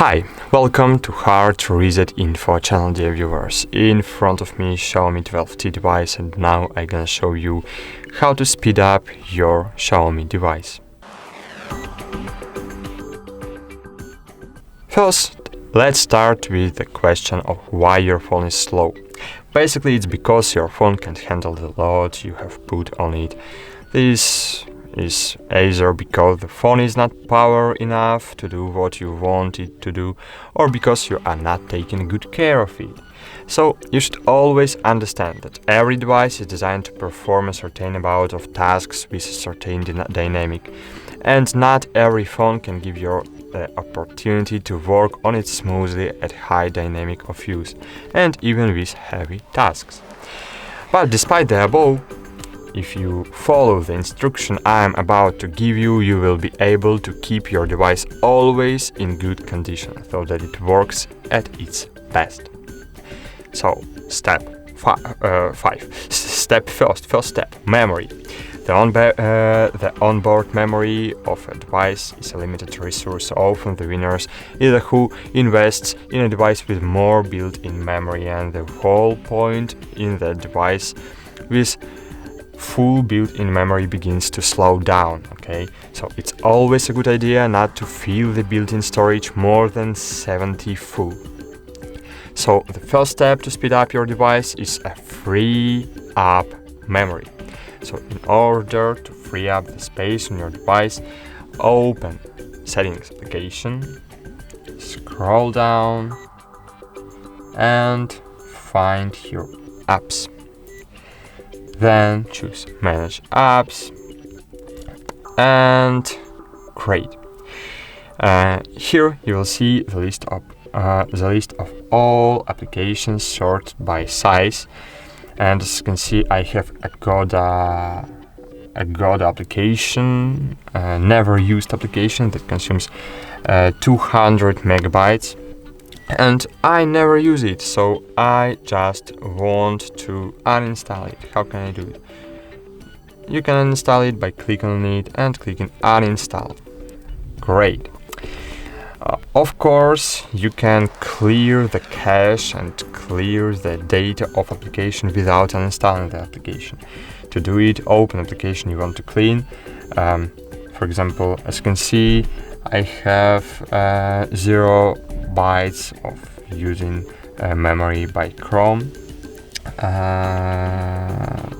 Hi, welcome to HardReset.Info channel, dear viewers. In front of me Xiaomi 12T device, and now I'm gonna show you how to speed up your Xiaomi device. First, let's start with the question of why your phone is slow. Basically, it's because your phone can't handle the load you have put on it. This is either because the phone is not power enough to do what you want it to do, or because you are not taking good care of it. So you should always understand that every device is designed to perform a certain amount of tasks with a certain dynamic, and not every phone can give you the opportunity to work on it smoothly at high dynamic of use, and even with heavy tasks. But despite the above, if you follow the instruction I am about to give you, you will be able to keep your device always in good condition, so that it works at its best. So, step 5. First step, memory. The onboard memory of a device is a limited resource. Often the winners is who invests in a device with more built-in memory, and the whole point in the device with full built-in memory begins to slow down. Okay, so it's always a good idea not to fill the built-in storage more than 70 full. So the first step to speed up your device is a free up memory. So in order to free up the space on your device, open Settings application, scroll down and find your apps. Then choose Manage Apps and Create. Here you will see the list of all applications sorted by size. And as you can see, I have a God application, never used application that consumes 200 megabytes. And I never use it, so I just want to uninstall it. How can I do it? You can uninstall it by clicking on it and clicking uninstall. Great. Of course, you can clear the cache and clear the data of application without uninstalling the application. To do it, open application you want to clean. For example, as you can see, I have 0 bytes of using memory by Chrome.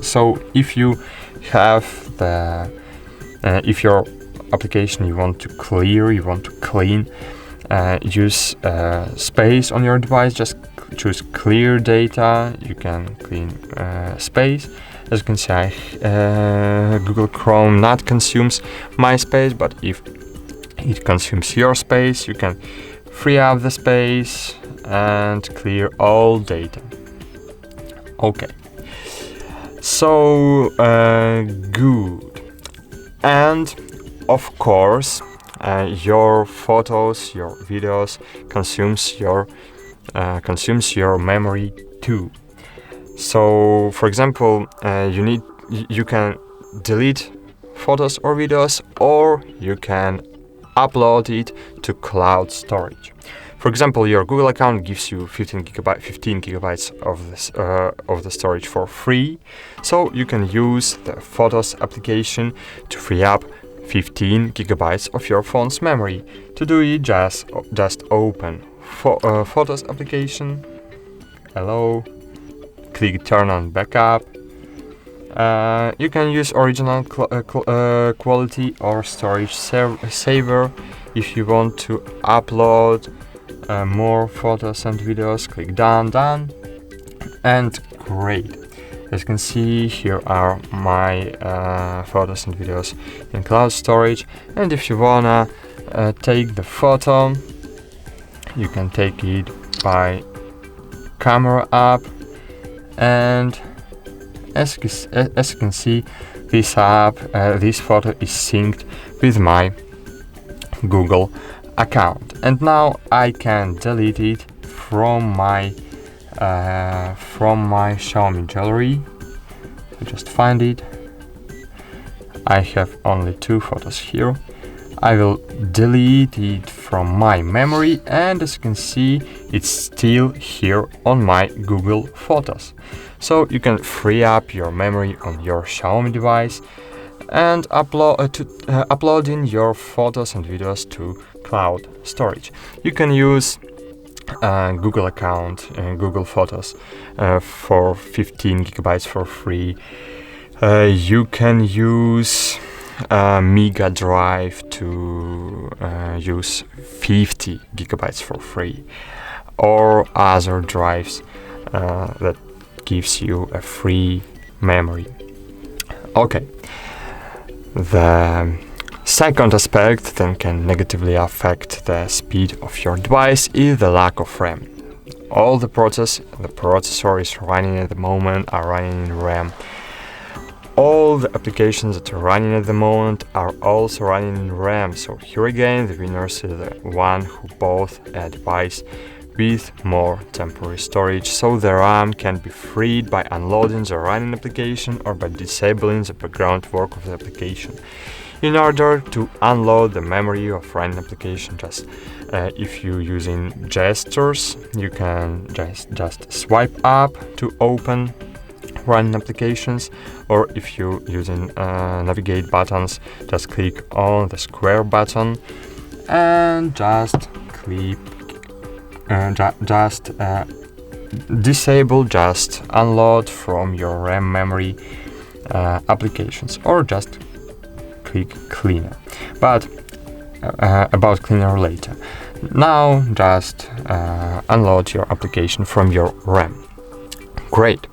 So if you have if your application you want to clear, you want to clean, use space on your device, just choose clear data. You can clean space. As you can see, Google Chrome not consumes my space, but if it consumes your space, you can free up the space and clear all data. Okay, so good. And of course, your photos, your videos consumes your memory too. So, for example, you can delete photos or videos, or you can upload it to cloud storage. For example, your Google account gives you 15 gigabytes of the storage for free, so you can use the Photos application to free up 15 gigabytes of your phone's memory. To do it, just open Photos application. Hello. Click Turn on Backup. You can use original quality or storage saver. If you want to upload more photos and videos, click done, and great. As you can see, here are my photos and videos in cloud storage. And if you wanna take the photo, you can take it by camera app, and as you can see, this photo is synced with my Google account, and now I can delete it from my Xiaomi gallery. So just find it. I have only 2 photos here. I will delete it from my memory, and as you can see, it's still here on my Google Photos. So you can free up your memory on your Xiaomi device and uploading your photos and videos to cloud storage. You can use Google account and Google Photos for 15 gigabytes for free. You can use Mega Drive to use 50 gigabytes for free, or other drives that gives you a free memory. Okay. The second aspect that can negatively affect the speed of your device is the lack of RAM. All the processor is running at the moment are running in RAM. All the applications that are running at the moment are also running in RAM. So here again, the winner is the one who bought a device with more temporary storage, so the RAM can be freed by unloading the running application or by disabling the background work of the application. In order to unload the memory of running application, just if you're using gestures, you can just swipe up to open running applications, or if you're using navigate buttons, just click on the square button and just click disable, just unload from your RAM memory applications, or just click cleaner. But about cleaner later. Now just unload your application from your RAM. Great.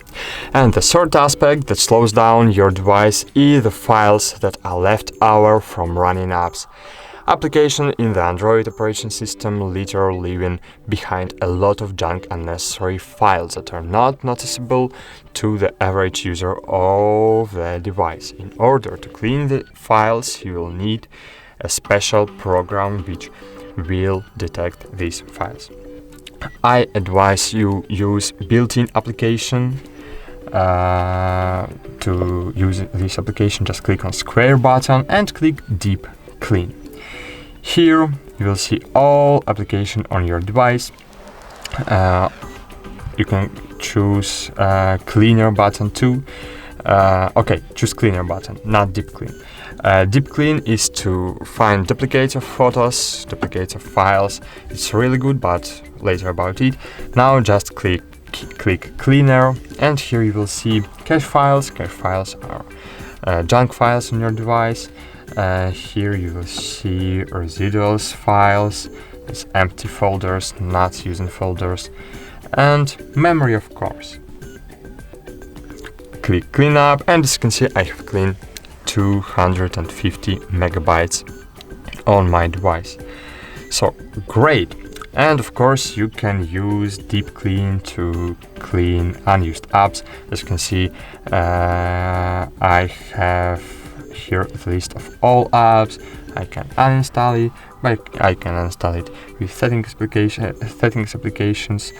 And the third aspect that slows down your device is the files that are left over from running apps. Applications in the Android operation system literally leaving behind a lot of junk unnecessary files that are not noticeable to the average user of the device. In order to clean the files, you will need a special program which will detect these files. I advise you use built-in application. To use this application, just click on square button and click Deep Clean. Here you will see all application on your device. You can choose cleaner button too. Okay, choose cleaner button, not deep clean. Deep clean is to find duplicates of photos, duplicates of files. It's really good, but later about it. Now just click cleaner, and here you will see cache files. Cache files are junk files on your device. Here you will see residuals files, it's empty folders, not using folders, and memory, of course. Click clean up, and as you can see, I have cleaned 250 megabytes on my device. So great. And of course, you can use deep clean to clean unused apps. As you can see, I have here the list of all apps. I can uninstall it, but I can install it with settings applications.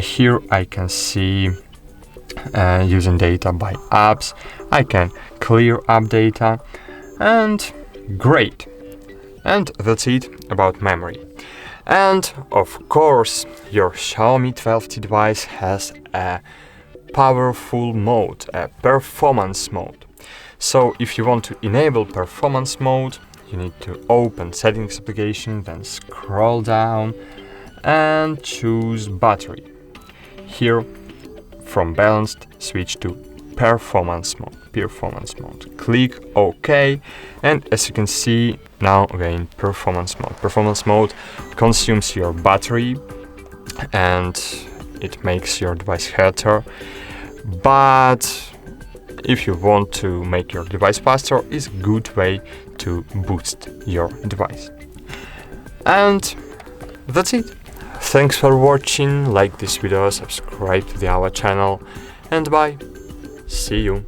Here I can see using data by apps. I can clear up data, and great. And that's it about memory. And of course, your Xiaomi 12T device has a powerful mode, a performance mode. So if you want to enable performance mode, you need to open settings application, then scroll down and choose battery. Here, from balanced, switch to performance mode. Click OK, and as you can see, now again performance mode. Performance mode consumes your battery and it makes your device hotter. But if you want to make your device faster, it's a good way to boost your device. And that's it. Thanks for watching. Like this video, subscribe to our channel, and bye. See you.